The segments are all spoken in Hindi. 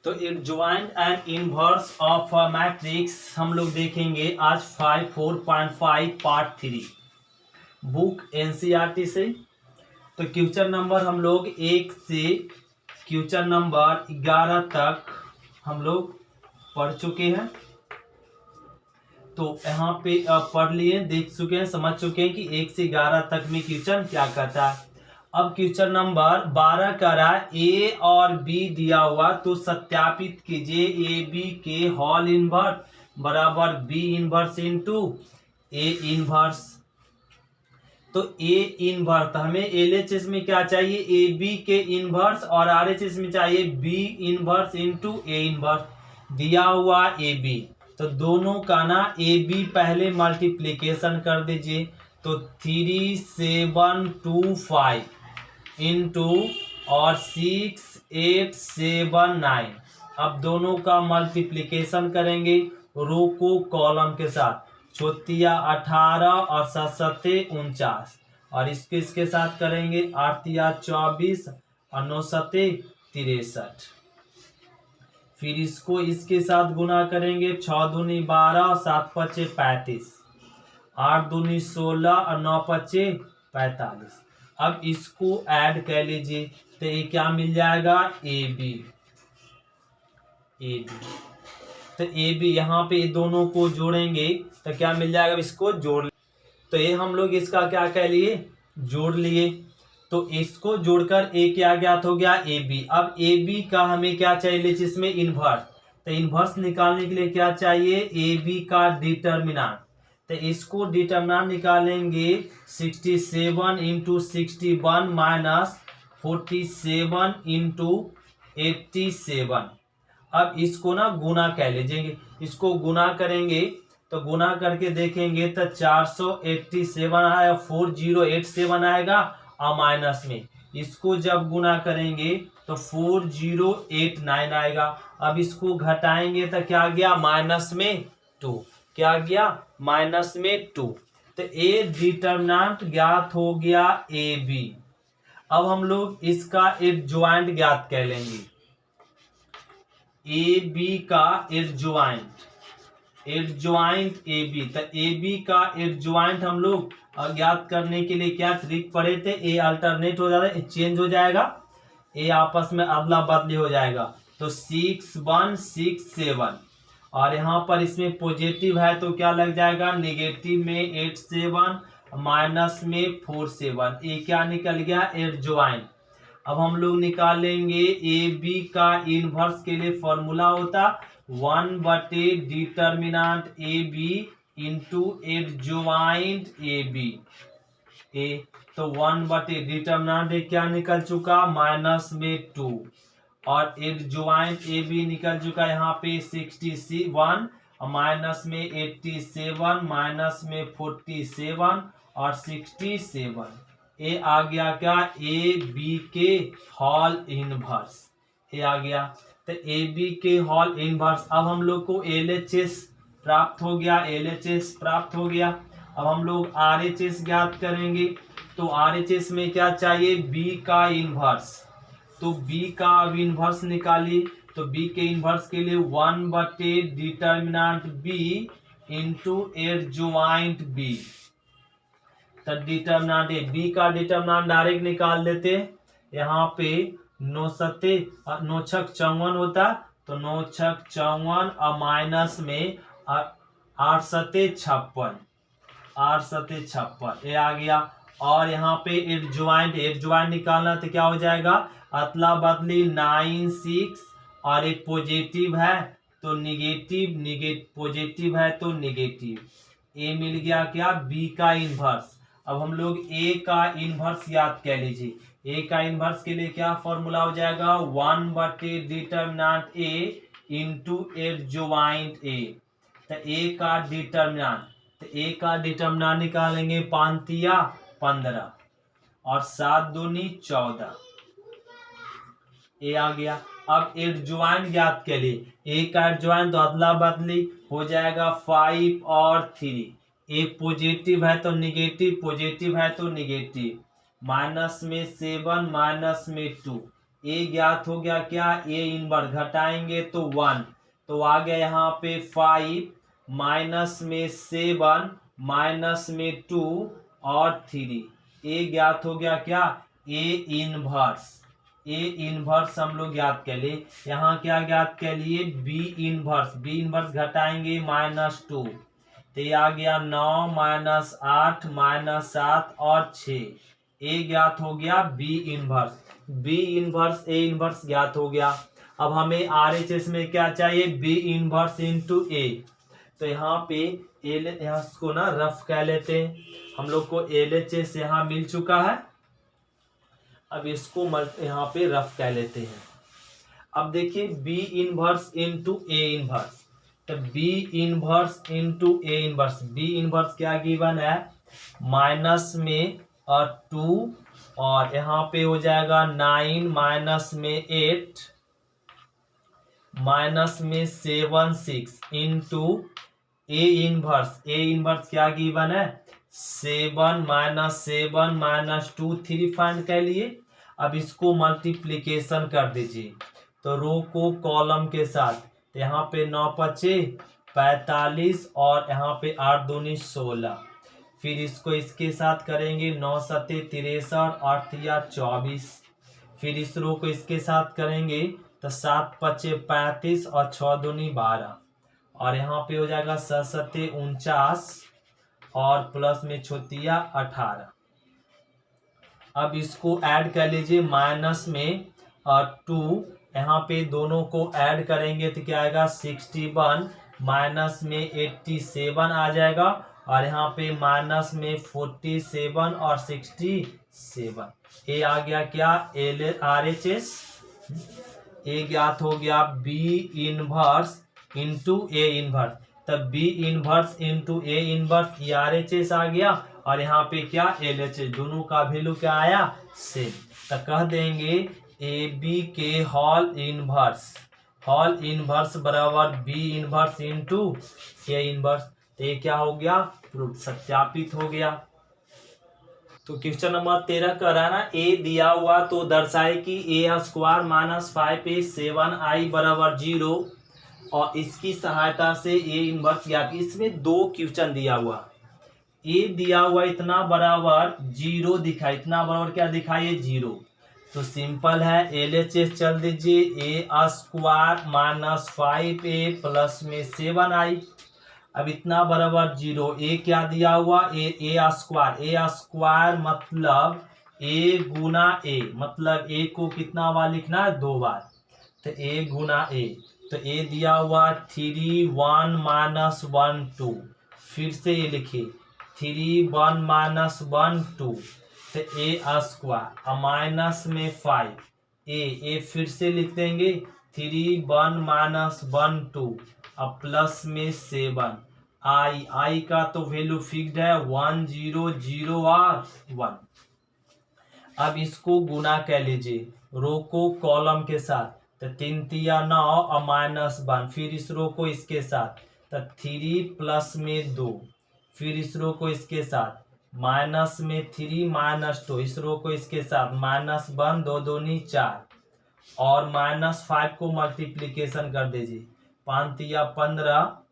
तो adjoint and inverse of matrix हम लोग देखेंगे आज 4.5 पार्ट 3 बुक एनसीईआरटी से। तो क्वेश्चन नंबर हम लोग 1 से क्वेश्चन नंबर 11 तक हम लोग पढ़ चुके हैं। तो यहाँ पे पढ़ लिए, देख चुके हैं, समझ चुके हैं कि 1 से 11 तक में क्वेश्चन क्या कहता है। अब क्वेश्चन नंबर 12 कह रहा है ए और बी दिया हुआ तो सत्यापित कीजिए ए बी के होल इनवर्स बराबर B inverse into A inverse. तो ए इनवर्स तो हमें एलएचएस में क्या चाहिए, ए बी के इनवर्स, और आरएचएस में चाहिए B inverse into A inverse. दिया हुआ ए बी तो दोनों का ना ए बी पहले मल्टीप्लीकेशन कर दीजिए। तो 3725 इंटू और 6879। अब दोनों का मल्टीप्लीकेशन करेंगे रो को कॉलम के साथ। चौथिया 18 और 7 49, और इसके साथ करेंगे 8 24 और 9 63। फिर इसको इसके साथ गुना करेंगे 6 दूनी 12 और 7 पचे 35, 8 दूनी 16 और 9 पचे 45। अब इसको ऐड कर लीजिए तो ये क्या मिल जाएगा, ए बी। तो ए बी यहाँ पे दोनों को जोड़ेंगे तो क्या मिल जाएगा, इसको जोड़। तो ये हम लोग इसका क्या कह लिए, जोड़ लिए। तो इसको जोड़कर ए क्या ज्ञात हो गया, ए बी। अब ए बी का हमें क्या चाहिए, जिसमें इनवर्स। तो इनवर्स निकालने के लिए क्या चाहिए, ए बी का डिटर्मिनेंट। तो इसको डिटर्मिनेंट निकालेंगे 67 इंटू 61 माइनस 47 इंटू 87। अब इसको ना गुना कह लीजिएंगे, इसको गुना करेंगे तो गुना करके देखेंगे तो 487 आएगा, 4087 आएगा, और माइनस में इसको जब गुना करेंगे तो 4089 आएगा। अब इसको घटाएंगे तो क्या गया, माइनस में 2। क्या गया, माइनस में 2। तो ए डिटर्मिनेंट ज्ञात हो गया ए बी। अब हम लोग इसका एडजॉइंट ज्ञात कर लेंगे, ए बी का एडजॉइंट ए बी। तो ए बी का एडजॉइंट हम लोग ज्ञात करने के लिए क्या ट्रिक पढ़े थे, ए अल्टरनेट हो जाता है, चेंज हो जाएगा, ए आपस में अदला बदली हो जाएगा। तो 6167, और यहाँ पर इसमें पॉजिटिव है तो क्या लग जाएगा, नेगेटिव में 87 माइनस में 47। ये क्या निकल गया, एडजॉइंट। अब हम लोग निकालेंगे ए बी का इनवर्स के लिए फॉर्मूला होता 1/, determinant A B into adjoint A B. तो 1/, डिटर्मिनेंट क्या निकल चुका, माइनस में 2, और एडजॉइंट ए बी निकल चुका यहाँ पे 61 माइनस में 87 माइनस में 47 और 67। ए आ गया क्या, ए बी के होल इनवर्स। ए आ गया तो ए बी के होल इनवर्स। अब हम लोग को एलएचएस प्राप्त हो गया, एलएचएस प्राप्त हो गया। अब हम लोग आरएचएस ज्ञात करेंगे। तो आरएचएस में क्या चाहिए, बी का इनवर्स। तो बी का अब इनवर्स निकालिए। तो बी के इनवर्स के लिए 1/, determinant B into adjoint B. तो डिटर्मिनेंट बी का डिटर्मिनेंट डायरेक्ट निकाल देते। यहाँ पे 9 छक 54 होता, तो 9 छक 54 और माइनस में 8 सते 56, 8 सते 56। ये आ गया। और यहाँ पे एडजॉइंट निकालना तो क्या हो जाएगा, अदला बदली 9 6, और एक पॉजिटिव है तो निगेटिव, पॉजिटिव है तो निगेटिव। ए मिल गया क्या, बी का इनवर्स। अब हम लोग ए का इनवर्स याद कर लीजिए। ए का इनवर्स के लिए क्या फॉर्मूला हो जाएगा, 1/, डिटर्मिनेंट ए इंटू एडजॉइंट ए। तो ए का डिटर्मिनेंट निकालेंगे 5 15 और 7 दूनी 14। ए आ गया। अब एडजॉइंट ज्ञात के लिए ए का एडजॉइंट तो अदला बदली हो जाएगा 5 और 3। ए पॉजिटिव है तो निगेटिव, पॉजिटिव है तो निगेटिव। माइनस में 7 माइनस में 2। ए ज्ञात हो गया क्या, ए इनवर्स घटाएंगे तो 1, तो आ गया यहाँ पे 5 माइनस में 7 माइनस में 2 और 3। ए ज्ञात हो गया क्या, ए इनवर्स। ए इनवर्स हम लोग ज्ञात कर लिए। यहाँ क्या ज्ञात कर लिए, बी इनवर्स। बी इनवर्स घटाएंगे -2, तो ये आ गया 9 माइनस 8 माइनस 7 और 6। ए ज्ञात हो गया B inverse. B inverse A inverse ज्ञात हो गया। अब हमें आरएचएस में क्या चाहिए, बी इनवर्स इंटू ए। तो यहाँ पे यहाँ को ना रफ कह लेते हैं, हम लोग को एलएचएस यहाँ मिल चुका है। अब इसको यहाँ पे रफ कह लेते हैं। अब देखिए B inverse into A inverse, तो B inverse into A inverse. B inverse क्या गिवन है, माइनस में और 2 और यहाँ पे हो जाएगा 9 माइनस में 8 माइनस में 7 6 into A inverse. A inverse क्या गिवन है, 7 माइनस 2 3 फाइंड कर लिए। अब इसको मल्टीप्लीकेशन कर दीजिए, तो रो को कॉलम के साथ, तो यहाँ पे 9 पचे 45 और यहाँ पे 8 दूनी 16। फिर इसको इसके साथ करेंगे 9 सते 63 8 या 24। फिर इस रो को इसके साथ करेंगे तो 7 पचे 35 और 6 दूनी 12 और यहाँ पे हो जाएगा 7 सते 49 और प्लस में छोतिया 18। अब इसको ऐड कर लीजिए, माइनस में और 2, यहाँ पे दोनों को ऐड करेंगे तो क्या आएगा 61 माइनस में 87 आ जाएगा और यहाँ पे माइनस में 47 और 67। ए आ गया क्या, L R H S. A ज्ञात हो गया B inverse into A inverse, तब B inverse into A inverse, E R H S आ गया और यहाँ पे क्या एल एच एस। दोनों का वैल्यू क्या आया, सेम। तो कह देंगे ए बी के होल इनवर्स बराबर B inverse into A inverse. तो ये क्या हो गया, प्रूफ सत्यापित हो गया। तो क्वेश्चन नंबर 13 कह रहा है ना, ए दिया हुआ तो दर्शाए कि ए स्क्वायर माइनस 5 7 आई बराबर 0 और इसकी सहायता से ए इनवर्स ज्ञात। इसमें 2 क्वेश्चन दिया हुआ, ए दिया हुआ इतना बराबर 0 दिखा, इतना बराबर क्या दिखाइए 0। तो सिंपल है, एलएचएस चल दीजिए, ए स्क्वायर माइनस 5a प्लस में 7i। अब इतना बराबर 0, ए क्या दिया हुआ, ए स्क्वायर मतलब ए गुना ए, मतलब ए को कितना बार लिखना है, 2 बार, तो ए गुना ए। तो ए दिया हुआ 3 1 माइनस 1 2, फिर से ये लिखिए 3 1 माइनस 1 2, तो ए स्क्वायर माइनस में 5 ए फिर से लिख देंगे 3 1 माइनस 1 2 अब प्लस में 7 आई का तो वैल्यू फिक्स्ड है 1 0 0 और 1। अब इसको गुना कर लीजिए, रो को कॉलम के साथ, तो 3 तिया 9 और माइनस 1, फिर इस रो को इसके साथ, तो 3 प्लस में 2, फिर इस रो को इसके साथ माइनस में 3 माइनस 2, इस रो को इसके साथ माइनस 1 2 दूनी 4 और माइनस 5 को मल्टीप्लीकेशन कर दीजिए, 5 तिया 15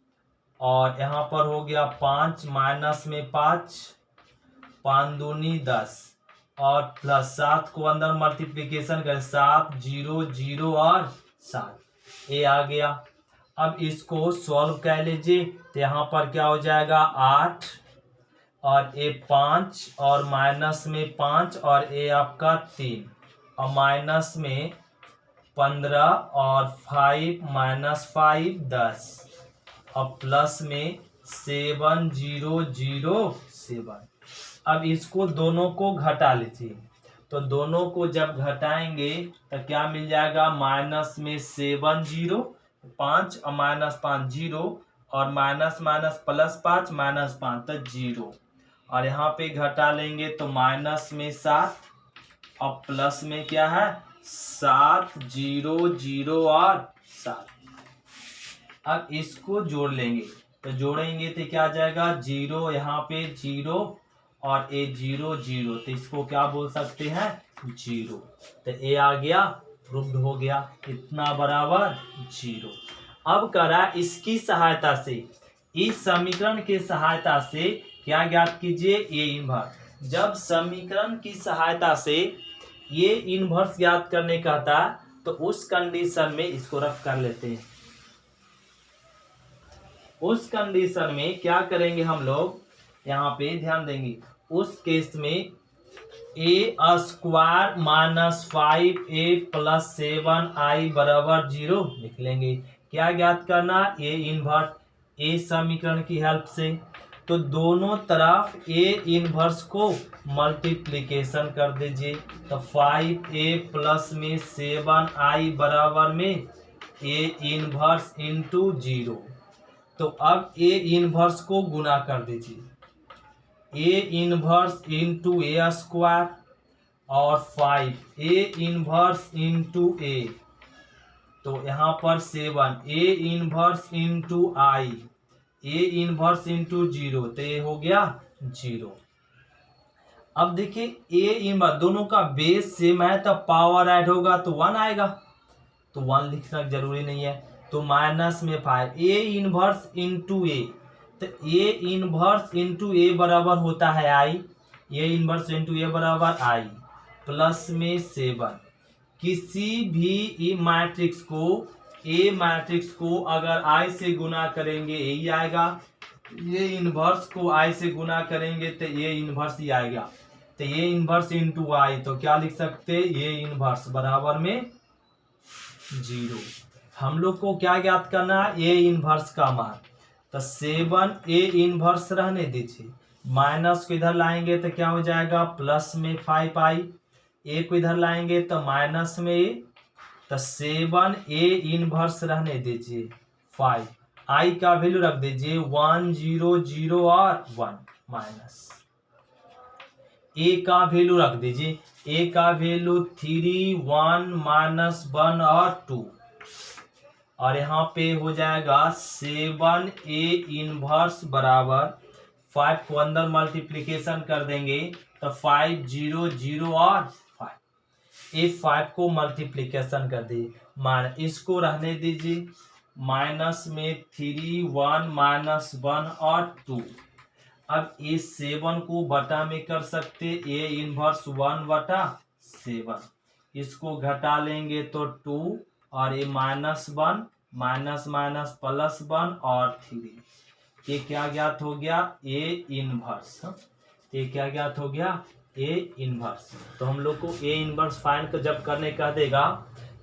और यहाँ पर हो गया 5 माइनस में 5 5 दूनी 10 और प्लस 7 को अंदर मल्टीप्लीकेशन कर 7 0 0 और 7, ए आ गया। अब इसको सॉल्व कर लीजिए, तो यहाँ पर क्या हो जाएगा 8 और ए 5 और माइनस में 5 और ए आपका 3 और माइनस में 15 और 5 माइनस 5 10 और प्लस में 7 0 0 7। अब इसको दोनों को घटा लीजिए, तो दोनों को जब घटाएंगे तो क्या मिल जाएगा, माइनस में 7 0 5 और माइनस 5 0 और माइनस माइनस प्लस 5 माइनस 5 तो 0 और यहाँ पे घटा लेंगे तो माइनस में 7 और प्लस में क्या है 7 0 0 और 7। अब इसको जोड़ लेंगे, तो जोड़ेंगे तो क्या आ जाएगा 0, यहाँ पे 0 और ए 0 0, तो इसको क्या बोल सकते हैं 0, तो ए आ गया प्रूव्ड हो गया, इतना बराबर 0। अब करा इसकी सहायता से, इस समीकरण के सहायता से क्या ज्ञात कीजिए, ए इनवर्स। जब समीकरण की सहायता से ये इनवर्स ज्ञात करने कहता तो उस कंडीशन में इसको रफ कर लेते हैं। उस कंडीशन में क्या करेंगे हम लोग, यहाँ पे ध्यान देंगे, उस केस में ए square minus 5a plus 7i बराबर 0 लिख लेंगे। क्या ज्ञात करना, ए इनवर्स। ए समीकरण की हेल्प से तो दोनों तरफ ए इनवर्स को मल्टीप्लिकेशन कर दीजिए। तो 5a प्लस में 7i बराबर में ए इनवर्स इंटू 0। तो अब ए इनवर्स को गुना कर दीजिए, A inverse into A square और 5 ए इनवर्स इंटू ए, तो यहाँ पर 7 A inverse into I, A inverse into 0, तो ये हो गया 0। अब देखिए ए इनवर्स दोनों का बेस सेम है तो पावर ऐड होगा तो 1 आएगा, तो 1 लिखना जरूरी नहीं है। तो माइनस में 5 ए इनवर्स इंटू ए, तो ए इनवर्स इंटू ए बराबर होता है आई, ए इनवर्स इंटू ए बराबर आई प्लस में 7। किसी भी मैट्रिक्स को, ए मैट्रिक्स को अगर आई से गुना करेंगे यही आएगा, ये इनवर्स को आई से गुना करेंगे तो ये इनवर्स ही आएगा। तो ये इनवर्स इंटू आई, तो क्या लिख सकते, ये इनवर्स बराबर में 0। हम लोग को क्या ज्ञात करना है, ए इनवर्स का मान। तो 7 ए इनवर्स रहने दीजिए, माइनस को इधर लाएंगे तो क्या हो जाएगा, प्लस में 5i, ए को इधर लाएंगे तो माइनस में ए, तो 7 ए इनवर्स रहने दीजिए 5, आई का वैल्यू रख दीजिए 1 0 0 और 1, माइनस ए का वैल्यू रख दीजिए, ए का वैल्यू 3 1 माइनस 1 और 2, और यहाँ पे हो जाएगा 7 ए इनवर्स बराबर 5 को अंदर मल्टीप्लिकेशन कर देंगे तो 5 0 0 और 5, ए 5 को मल्टीप्लिकेशन कर दिए, मान इसको रहने दीजिए, माइनस में 3 1 माइनस 1 और 2। अब ये 7 को बटा में कर सकते, ए इनवर्स 1 बटा 7, इसको घटा लेंगे तो 2 और ये माइनस 1 माइनस माइनस प्लस 1 और 3, ये क्या ज्ञात हो गया, ए इनवर्स। ये क्या ज्ञात हो गया, ए इनवर्स। तो हम लोग को ए इनवर्स फाइंड जब करने का देगा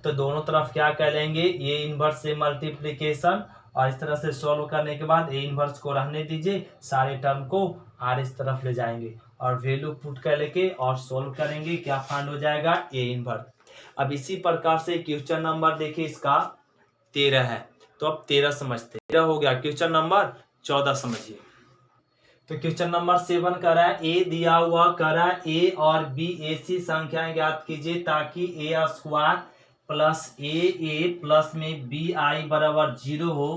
तो दोनों तरफ क्या कर लेंगे, ए इनवर्स से मल्टीप्लिकेशन, और इस तरह से सॉल्व करने के बाद ए इनवर्स को रहने दीजिए, सारे टर्म को आर इस तरफ ले जाएंगे और वैल्यू पुट कर लेके और सॉल्व करेंगे, क्या फाइंड हो जाएगा, ए इनवर्स। अब इसी प्रकार से क्वेश्चन नंबर देखिए इसका 13 है, तो अब 13 समझते, 13 हो गया। क्वेश्चन नंबर 14 समझिए। तो क्वेश्चन नंबर 7 कर रहा है, ए दिया हुआ कर रहा है ए और बी ऐसी संख्याएं ज्ञात कीजिए ताकि ए स्क्वायर प्लस ए प्लस में बी आई बराबर 0 हो,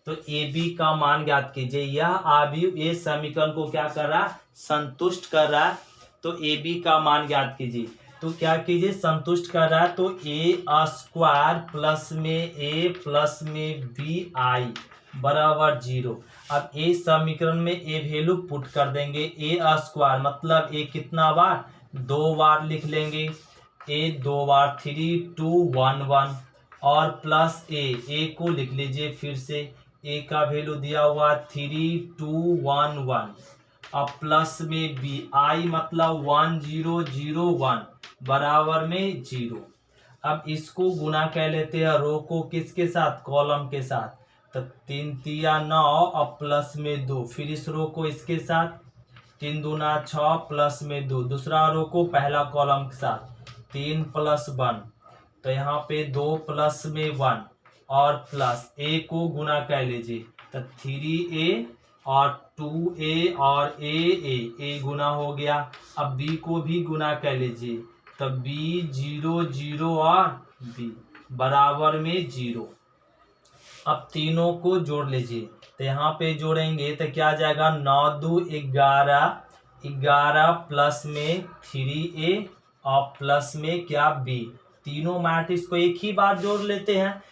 तो ए बी का मान ज्ञात कीजिए। यह अवयव ए समीकरण को क्या कर रहा है, संतुष्ट कर रहा है, तो ए बी का मान ज्ञात कीजिए। तो क्या कीजिए, संतुष्ट कर रहा है तो ए स्क्वायर प्लस में ए प्लस में बी आई बराबर 0। अब ए समीकरण में ए वैल्यू पुट कर देंगे, ए स्क्वायर मतलब ए कितना बार, 2 बार लिख लेंगे, ए 2 बार 3 2 1 1 और प्लस ए को लिख लीजिए फिर से, ए का वैल्यू दिया हुआ 3 2 1 1, अब प्लस में बी आई मतलब 1 0 0 1 बराबर में 0। अब इसको गुना कह लेते हैं रो को किसके साथ, कॉलम के साथ, तो 3 3 9 और प्लस में 2, फिर इस रो को इसके साथ 3 2 6 प्लस में 2, दूसरा रो को पहला कॉलम के साथ 3 प्लस 1, तो यहाँ पे 2 प्लस में 1 और प्लस ए को गुना कर लीजिए तो 3a और 2a और ए गुना हो गया। अब बी को भी गुना कर लीजिए तो b 0 0 और b बराबर में 0। अब तीनों को जोड़ लीजिए, तो यहाँ पे जोड़ेंगे तो क्या आ जाएगा, 9 2 11 11 प्लस में 3a और प्लस में क्या b, तीनों मैट्रिक्स को एक ही बार जोड़ लेते हैं।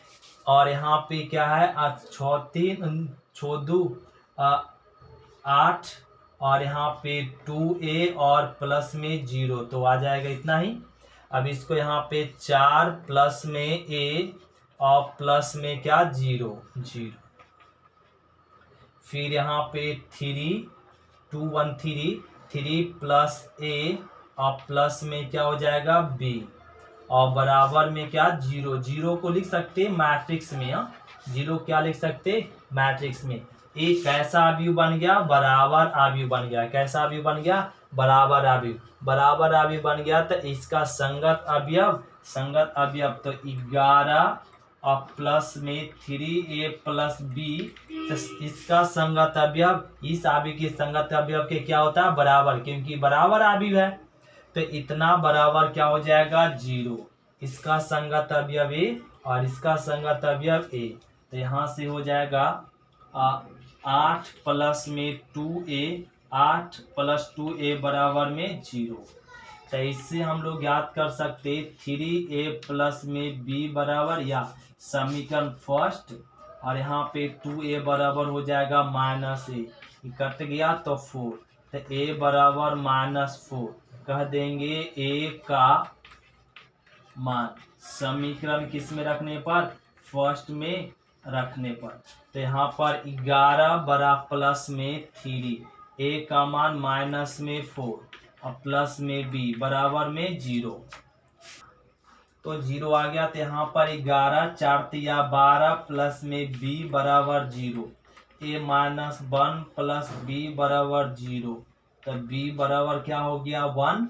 और यहाँ पे क्या है 6 3 6 2 8 और यहाँ पे 2a और प्लस में 0, तो आ जाएगा इतना ही। अब इसको यहाँ पे 4 प्लस में a और प्लस में क्या 0 0, फिर यहाँ पे 3 प्लस a और प्लस में क्या हो जाएगा b और बराबर में क्या 0 0 को लिख सकते मैट्रिक्स में। 0 क्या लिख सकते मैट्रिक्स में। एक कैसा अवयव बन गया बराबर अवयव बन गया। कैसा अवयव बन गया बराबर अवयव। बराबर अवयव बन गया तो इसका संगत अवयव तो 11 और प्लस में 3a प्लस b, तो इसका संगत अवयव इस अवयव के संगत अवयव के क्या होता है बराबर, क्योंकि बराबर अवयव है तो इतना बराबर क्या हो जाएगा 0। इसका संगत अवयव a और इसका संगत अवयव a, तो यहाँ से हो जाएगा 8 प्लस में 2a 8 प्लस 2a बराबर में 0। तो इससे हम लोग याद कर सकते 3a प्लस में b बराबर, या समीकरण फर्स्ट, और यहाँ पे 2a बराबर हो जाएगा -a, कट गया तो 4, तो a बराबर -4 कह देंगे a का मान समीकरण किस में रखने पर फर्स्ट में रखने पर। तो यहाँ पर 11 बरा प्लस में 3, a का मान माइनस में 4 और प्लस में b बराबर में 0, तो 0 आ गया। तो यहाँ पर 11 4 या 12 प्लस में b बराबर 0, a माइनस 1 प्लस b बराबर 0, तो b बराबर क्या हो गया 1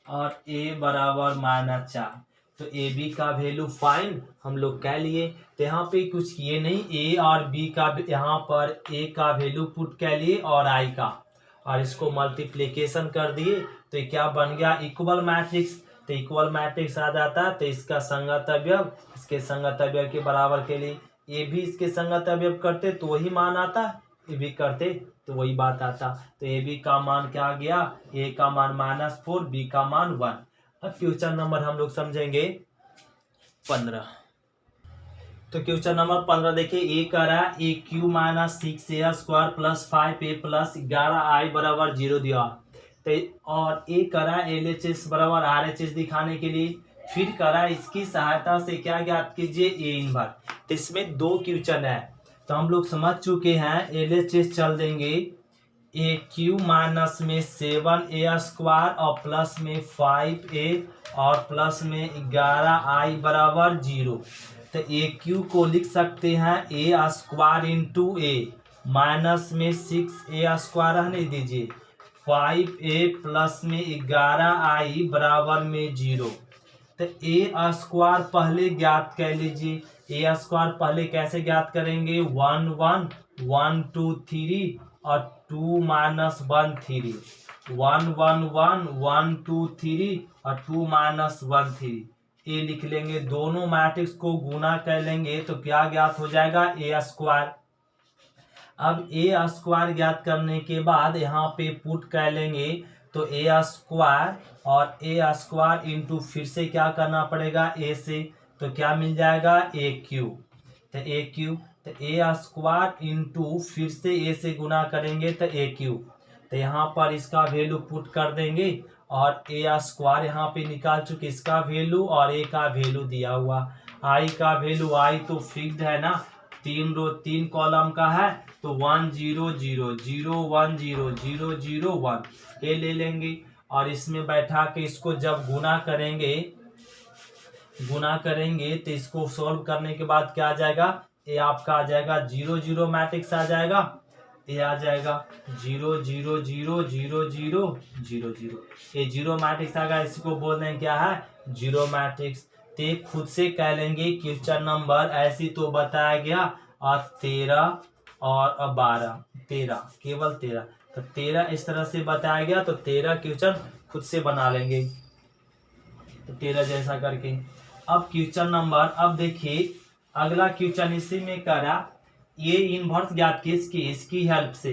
और a बराबर -4। तो ए बी का वैल्यू फाइंड हम लोग कह लिए। तो यहाँ पे कुछ किए नहीं, ए और बी का यहाँ पर ए का वैल्यू पुट कह लिए और आई का, और इसको मल्टीप्लिकेशन कर दिए तो ये क्या बन गया इक्वल मैट्रिक्स। तो इक्वल मैट्रिक्स आ जाता है तो इसका संगत अवयव इसके संगत अवयव के बराबर के लिए ए भी इसके संगत अवयव करते तो वही मान आता, ए भी करते तो वही बात आता। तो ए बी का मान क्या आ गया, ए का मान -4, बी का मान 1। अब क्वेश्चन नंबर हम लोग समझेंगे 15। तो क्वेश्चन नंबर 15 देखिए, ए करा A cube minus 6a square plus 5a plus 11i बराबर 0 दिया। तो और ए करा LHS बराबर RHS दिखाने के लिए, फिर करा इसकी सहायता से क्या ज्ञात कीजिए ए इनवर्स। तो इसमें दो क्वेश्चन है तो हम लोग समझ चुके हैं। LHS चल देंगे ए क्यू माइनस में 7a स्क्वायर और प्लस में 5a और प्लस में 11i बराबर 0। तो ए क्यू को लिख सकते हैं a square into a minus में 6a स्क्वायर रहने दीजिए 5a प्लस में 11i बराबर में 0। तो a स्क्वायर पहले ज्ञात कर लीजिए। a स्क्वायर पहले कैसे ज्ञात करेंगे 1 1 1 2 3 और 2 माइनस 1 3, 1 1 1 1 2 3 और 2 माइनस 1 3, ए लिख लेंगे। दोनों मैट्रिक्स को गुना कर लेंगे तो क्या ज्ञात हो जाएगा ए स्क्वायर। अब ए स्क्वायर ज्ञात करने के बाद यहाँ पे पुट कर लेंगे तो ए स्क्वायर और ए स्क्वायर इंटू फिर से क्या करना पड़ेगा ए से, तो क्या मिल जाएगा ए क्यू। तो ए क्यू तो ए स्क्वायर इंटू फिर से ए से गुना करेंगे तो ए क्यू। तो यहाँ पर इसका वैल्यू पुट कर देंगे और ए स्क्वायर यहाँ पे निकाल चुके इसका वैल्यू और ए का वैल्यू दिया हुआ। आई का वैल्यू आई तो फिक्स्ड है ना, 3 रो 3 कॉलम का है तो 1 0 0 0 1 0 0 0 1 ए ले लेंगे और इसमें बैठा के इसको जब गुना करेंगे तो इसको सॉल्व करने के बाद क्या आ जाएगा ए आपका आ जाएगा 0 0 मैट्रिक्स आ जाएगा। ए आ जाएगा 0 0 0 0 0 0 0, ये 0 मैट्रिक्स आ गया। इसको बोल रहे हैं क्या है 0 मैट्रिक्स। ते खुद से कह लेंगे क्वेश्चन नंबर ऐसी तो बताया गया और 13 और 12 13 केवल 13, तो 13 इस तरह से बताया गया तो 13 क्वेश्चन खुद से बना लेंगे तो 13 जैसा करके। अब क्वेश्चन नंबर अब देखिए अगला क्वेश्चन इसी में करा ये इनवर्स ज्ञात किसकी इसकी हेल्प से।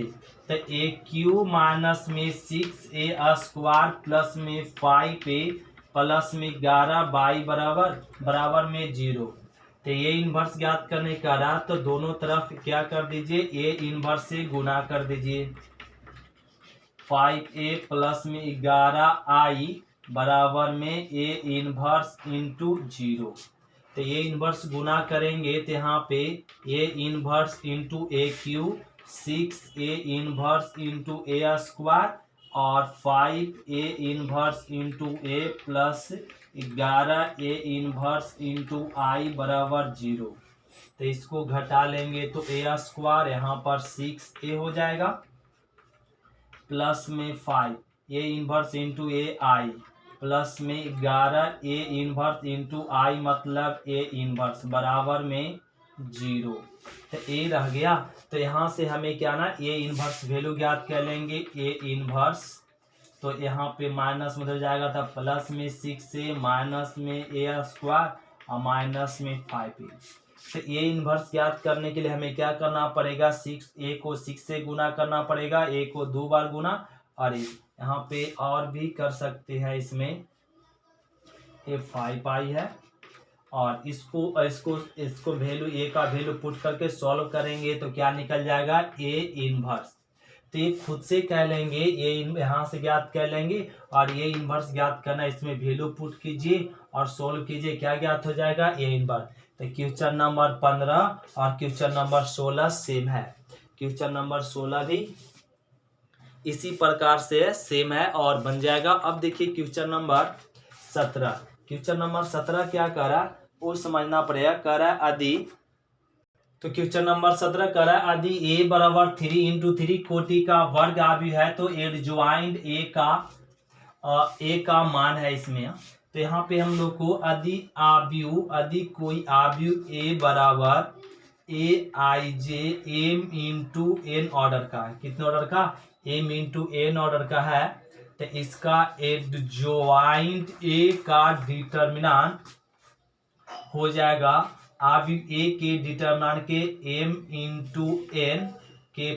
तो ए क्यू माइनस में 6a स्क्वायर प्लस में 5a प्लस में 11 बाई बराबर में 0। तो ये इन्वर्स ज्ञात करने का रहा तो दोनों तरफ क्या कर दीजिए, ए इन्वर्स से गुना कर दीजिए। 5a प्लस में 11i बराबर में ए इन्वर्स इंटू 0। तो ये इन्वर्स गुना करेंगे तो यहाँ पे A inverse into A Q, 6a inverse into A square और 5a इन्वर्स इंटू ए प्लस 11a इन्वर्स इंटू आई बराबर 0। तो इसको घटा लेंगे तो ए स्क्वायर यहाँ पर 6a हो जाएगा प्लस में 5 A inverse into A I plus में 11 ए इन्वर्स इंटू आई मतलब ए इन्वर्स बराबर में 0। तो ए रह गया। तो यहाँ से हमें क्या ना ए इन्वर्स वैल्यू ज्ञात कर लेंगे, ए इन्वर्स तो यहाँ पे माइनस में हो जाएगा था प्लस में 6a माइनस में ए स्क्वायर और माइनस में 5a। तो ए इन्वर्स ज्ञात करने के लिए हमें क्या करना पड़ेगा, 6a को 6 से गुना करना पड़ेगा, a को 2 बार गुना और यहाँ पे और भी कर सकते हैं, इसमें ये 5i है और इसको वैल्यू ए का वैल्यू पुट करके सॉल्व करेंगे तो क्या निकल जाएगा, ए इन्वर्स। तो ये खुद से कह लेंगे, ये यहाँ से ज्ञात कर लेंगे और ये इन्वर्स ज्ञात करना, इसमें वैल्यू पुट कीजिए और सोल्व कीजिए, क्या ज्ञात हो जाएगा, ए इन्वर्स। तो क्वेश्चन नंबर 15 और क्वेश्चन नंबर 16 सेम है। क्वेश्चन नंबर 16 भी इसी प्रकार से सेम है और बन जाएगा। अब देखिए क्वेश्चन नंबर 17। क्वेश्चन नंबर 17 क्या कह रहा है वो समझना पड़ेगा। कह रहा है यदि, तो क्वेश्चन नंबर 17 कह रहा है यदि a बराबर 3 इंटू 3 कोटि का वर्ग आव्यूह है तो एडजॉइंट a का मान है इसमें। तो यहाँ पे हम लोग को यदि कोई आव्यूह a बराबर ए आई जे एम इंटू एन ऑर्डर का है, कितने ऑर्डर का, m इंटू एन ऑर्डर का है, तो इसका एडजॉइंट a का डिटर्मिनेंट हो जाएगा आव्यूह a के डिटर्मिनेंट के m इंटू एन के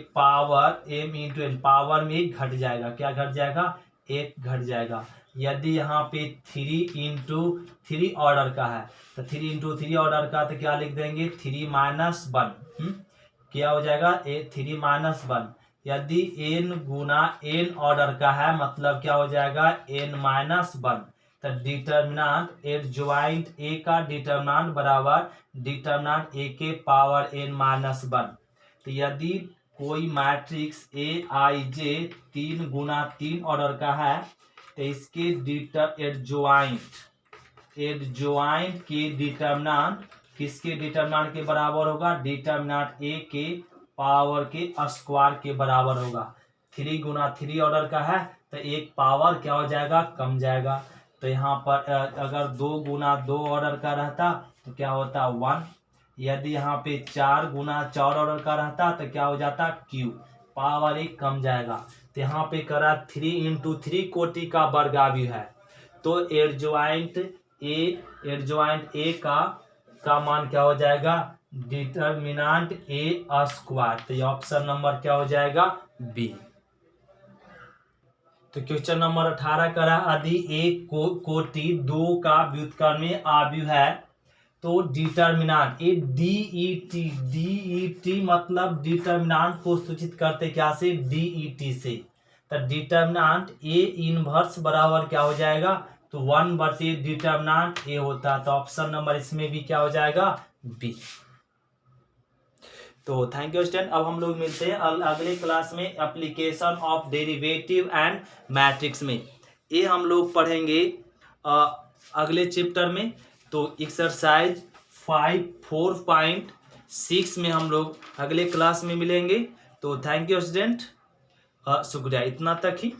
पावर में घट जाएगा। क्या घट जाएगा, 1 घट जाएगा। यदि यहाँ पे 3 इंटू 3 ऑर्डर का है तो 3 इंटू 3 ऑर्डर का तो क्या लिख देंगे, 3 माइनस 1। क्या हो जाएगा, 3 माइनस 1। यदि n गुना n ऑर्डर का है मतलब क्या हो जाएगा, n माइनस 1। तो डिटर्मिनेंट एडजॉइंट a का डिटर्मिनेंट बराबर डिटर्मिनेंट a के पावर n माइनस 1। तो यदि कोई matrix a i j 3 Guna 3 order का है तो इसके एडजॉइंट के डिटर्मिनेंट किसके डिटर्मिनेंट के बराबर होगा, डिटर्मिनेंट a के पावर के स्क्वायर के बराबर होगा। 3 गुना 3 ऑर्डर का है तो एक पावर क्या हो जाएगा, कम जाएगा। तो यहाँ पर अगर 2 गुना 2 ऑर्डर का रहता तो क्या होता, 1। यदि यहाँ पे 4 गुना 4 ऑर्डर का रहता तो क्या हो जाता, क्यू, पावर 1 कम जाएगा। तो यहाँ पे करा 3 इंटू 3 कोटि का वर्ग आव्यूह है तो एडजॉइंट ए का मान क्या हो जाएगा, डिटर्मिनेंट ए स्क्वायर। तो ये ऑप्शन नंबर क्या हो जाएगा, बी। तो क्वेश्चन नंबर 18 करा यदि एक कोटि 2 का व्युत्क्रमी आव्यूह है तो डिटर्मिनेंट ए डी मतलब डिटर्मिनेंट को सूचित करते क्या से, डी से। तो डिटर्मिनेंट ए इनवर्स बराबर क्या हो जाएगा, तो 1 बटे डिटर्मिनेंट ए होता। तो ऑप्शन नंबर इसमें भी क्या हो जाएगा, बी। तो थैंक यू स्टूडेंट। अब हम लोग मिलते हैं अगले क्लास में application of derivative and matrix में। ये हम लोग पढ़ेंगे अगले चैप्टर में। तो एक्सरसाइज 4.6 में हम लोग अगले क्लास में मिलेंगे। तो थैंक यू स्टूडेंट, शुक्रिया। इतना तक ही।